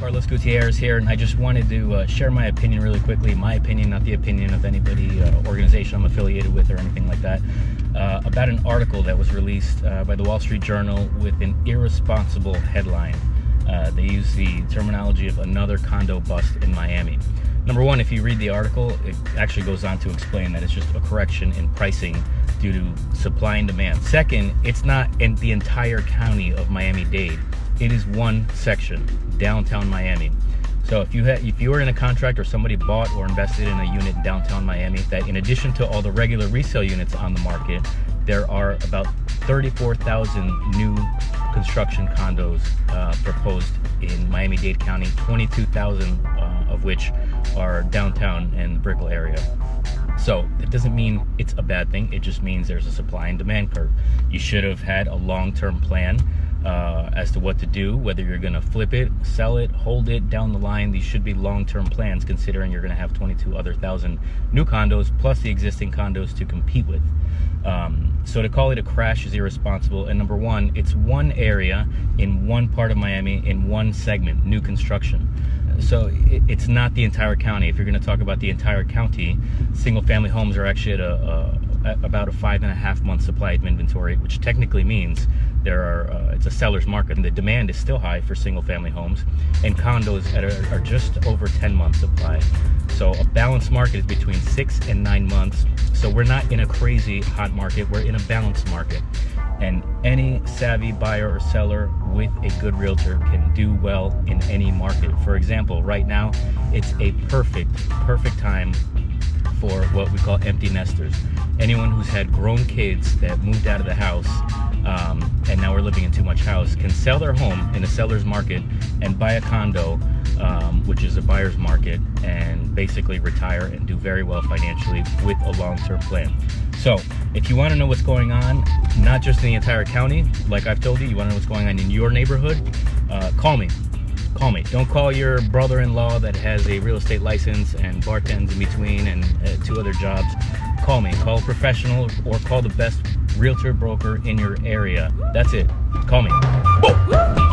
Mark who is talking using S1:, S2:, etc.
S1: Carlos Gutierrez here, and I just wanted to share my opinion really quickly. My opinion, not the opinion of anybody, organization I'm affiliated with or anything like that, about an article that was released by the Wall Street Journal with an irresponsible headline. They use the terminology of another condo bust in Miami. Number one, if you read the article, it actually goes on to explain that it's just a correction in pricing due to supply and demand. Second, it's not in the entire county of Miami-Dade. It is one section, downtown Miami. So if you were in a contract or somebody bought or invested in a unit in downtown Miami, that in addition to all the regular resale units on the market, there are about 34,000 new construction condos proposed in Miami-Dade County, 22,000 of which are downtown and the Brickell area. So it doesn't mean it's a bad thing. It just means there's a supply and demand curve. You should have had a long-term plan as to what to do, whether you're going to flip it, sell it, hold it down the line. These should be long-term plans, considering you're going to have 22,000 new condos plus the existing condos to compete with. So to call it a crash is irresponsible. And number one, it's one area in one part of Miami in one segment, new construction. So it's not the entire county. If you're going to talk about the entire county, single-family homes are actually at about a 5.5 month supply of inventory, which technically means it's a seller's market, and the demand is still high for single-family homes, and condos are just over 10 months supply. So a balanced market is between 6 and 9 months. So we're not in a crazy hot market. We're in a balanced market. And any savvy buyer or seller with a good realtor can do well in any market. For example, right now, it's a perfect time for what we call empty nesters. Anyone who's had grown kids that moved out of the house and now we're living in too much house can sell their home in a seller's market and buy a condo, which is a buyer's market, and basically retire and do very well financially with a long-term plan. So if you want to know what's going on, not just in the entire county, like I've told you, you want to know what's going on in your neighborhood, call me. Don't call your brother-in-law that has a real estate license and bartends in between and 2 other jobs. Call me. Call a professional or call the best realtor broker in your area. That's it. Call me. Woo!